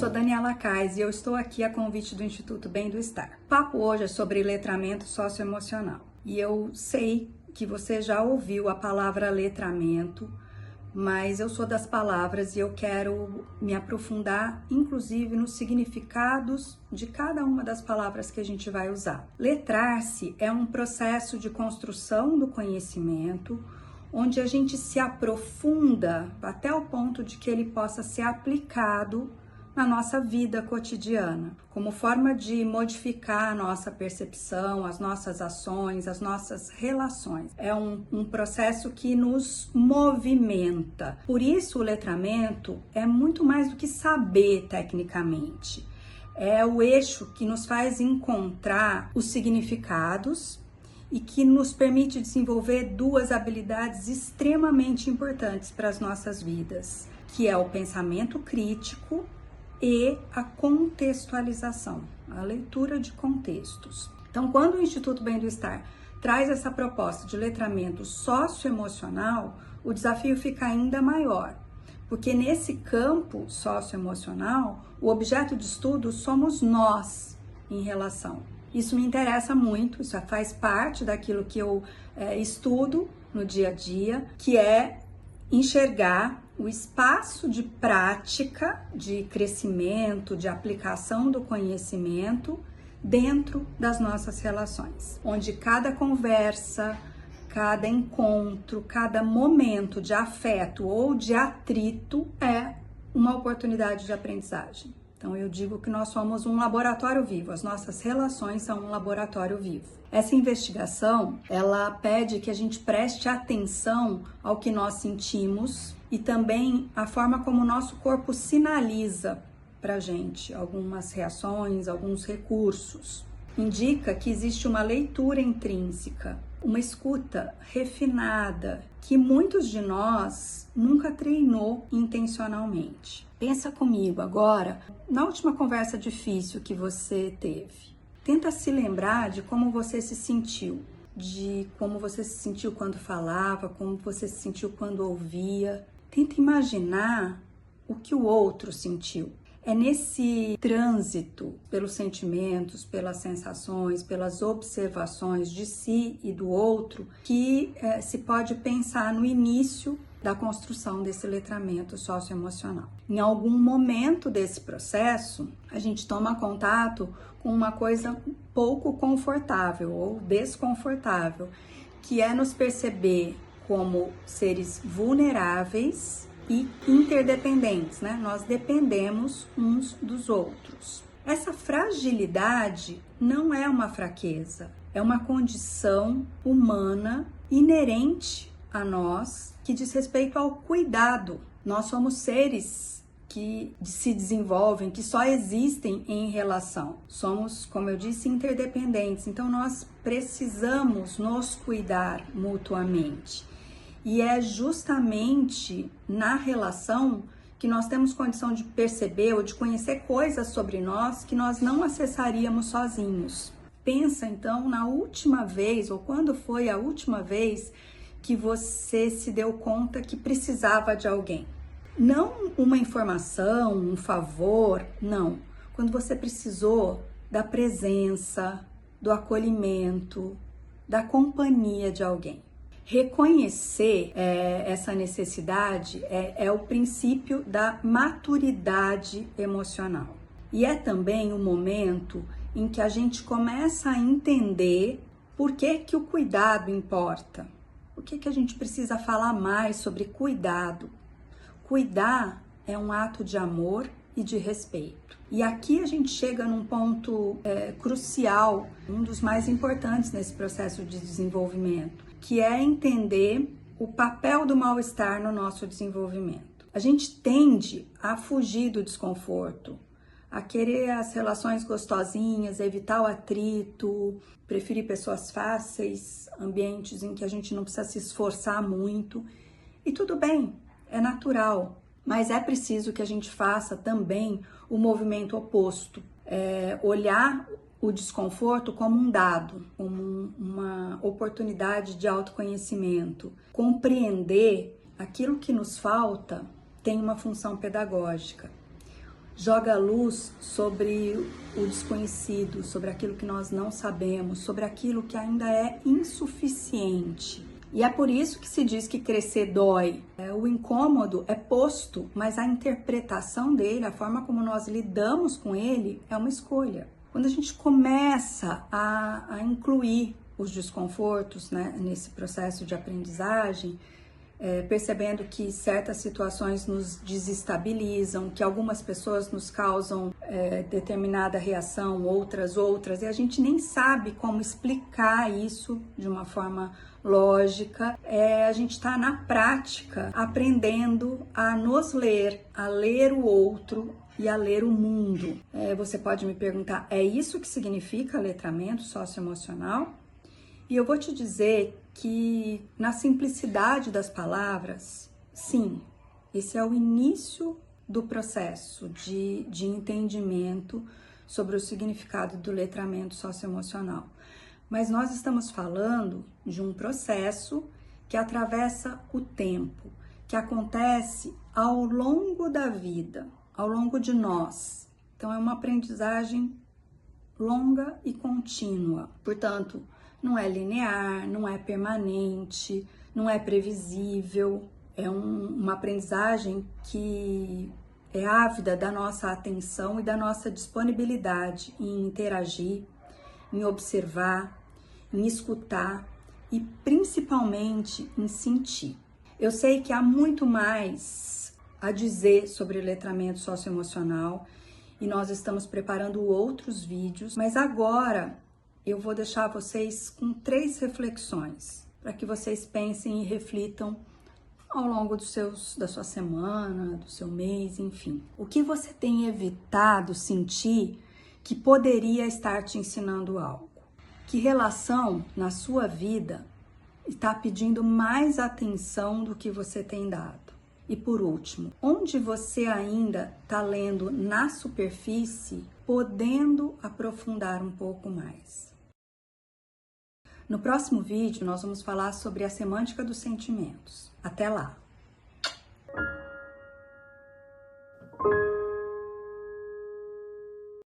sou Daniela Kais e eu estou aqui a convite do Instituto Bem do Estar. O papo hoje é sobre letramento socioemocional. E eu sei que você já ouviu a palavra letramento, mas eu sou das palavras e eu quero me aprofundar, inclusive, nos significados de cada uma das palavras que a gente vai usar. Letrar-se é um processo de construção do conhecimento, onde a gente se aprofunda até o ponto de que ele possa ser aplicado na nossa vida cotidiana, como forma de modificar a nossa percepção, as nossas ações, as nossas relações. É um processo que nos movimenta. Por isso, o letramento é muito mais do que saber tecnicamente. É o eixo que nos faz encontrar os significados e que nos permite desenvolver duas habilidades extremamente importantes para as nossas vidas, que é o pensamento crítico e a contextualização, a leitura de contextos. Então, quando o Instituto Bem do Estar traz essa proposta de letramento socioemocional, o desafio fica ainda maior, porque nesse campo socioemocional, o objeto de estudo somos nós em relação. Isso me interessa muito, isso faz parte daquilo que eu estudo no dia a dia, que é enxergar o espaço de prática, de crescimento, de aplicação do conhecimento dentro das nossas relações, onde cada conversa, cada encontro, cada momento de afeto ou de atrito é uma oportunidade de aprendizagem. Então eu digo que nós somos um laboratório vivo, as nossas relações são um laboratório vivo. Essa investigação, ela pede que a gente preste atenção ao que nós sentimos e também a forma como o nosso corpo sinaliza pra gente algumas reações, alguns recursos. Indica que existe uma leitura intrínseca, uma escuta refinada que muitos de nós nunca treinou intencionalmente. Pensa comigo agora, na última conversa difícil que você teve. Tenta se lembrar de como você se sentiu, de como você se sentiu quando falava, como você se sentiu quando ouvia. Tenta imaginar o que o outro sentiu. É nesse trânsito pelos sentimentos, pelas sensações, pelas observações de si e do outro que se pode pensar no início da construção desse letramento socioemocional. Em algum momento desse processo, a gente toma contato com uma coisa pouco confortável ou desconfortável, que é nos perceber como seres vulneráveis e interdependentes, né? Nós dependemos uns dos outros. Essa fragilidade não é uma fraqueza, é uma condição humana inerente a nós que diz respeito ao cuidado. Nós somos seres que se desenvolvem, que só existem em relação. Somos, como eu disse, interdependentes, então nós precisamos nos cuidar mutuamente. E é justamente na relação que nós temos condição de perceber ou de conhecer coisas sobre nós que nós não acessaríamos sozinhos. Pensa então na última vez, ou quando foi a última vez que você se deu conta que precisava de alguém. Não uma informação, um favor, não. Quando você precisou da presença, do acolhimento, da companhia de alguém. Reconhecer essa necessidade é o princípio da maturidade emocional. E é também o momento em que a gente começa a entender por que o cuidado importa. Por que a gente precisa falar mais sobre cuidado? Cuidar é um ato de amor e de respeito. E aqui a gente chega num ponto crucial, um dos mais importantes nesse processo de desenvolvimento, que é entender o papel do mal-estar no nosso desenvolvimento. A gente tende a fugir do desconforto, a querer as relações gostosinhas, evitar o atrito, preferir pessoas fáceis, ambientes em que a gente não precisa se esforçar muito. E tudo bem, é natural, mas é preciso que a gente faça também o movimento oposto, olhar o desconforto como um dado, como uma oportunidade de autoconhecimento. Compreender aquilo que nos falta tem uma função pedagógica. joga luz sobre o desconhecido, sobre aquilo que nós não sabemos, sobre aquilo que ainda é insuficiente. E é por isso que se diz que crescer dói. O incômodo é posto, mas a interpretação dele, a forma como nós lidamos com ele, é uma escolha. Quando a gente começa a incluir os desconfortos, né, nesse processo de aprendizagem, percebendo que certas situações nos desestabilizam, que algumas pessoas nos causam determinada reação, outras, e a gente nem sabe como explicar isso de uma forma lógica. A gente está na prática aprendendo a nos ler, a ler o outro e a ler o mundo. Você pode me perguntar, é isso que significa letramento socioemocional? E eu vou te dizer que na simplicidade das palavras, sim, esse é o início do processo de entendimento sobre o significado do letramento socioemocional. Mas nós estamos falando de um processo que atravessa o tempo, que acontece ao longo da vida, ao longo de nós. Então é uma aprendizagem longa e contínua. Portanto, não é linear, não é permanente, não é previsível. É uma aprendizagem que é ávida da nossa atenção e da nossa disponibilidade em interagir, em observar, em escutar e principalmente em sentir. Eu sei que há muito mais a dizer sobre letramento socioemocional e nós estamos preparando outros vídeos, mas agora eu vou deixar vocês com 3 reflexões para que vocês pensem e reflitam ao longo da sua semana, do seu mês, enfim. O que você tem evitado sentir que poderia estar te ensinando algo? Que relação na sua vida está pedindo mais atenção do que você tem dado? E por último, onde você ainda está lendo na superfície, podendo aprofundar um pouco mais? No próximo vídeo, nós vamos falar sobre a semântica dos sentimentos. Até lá!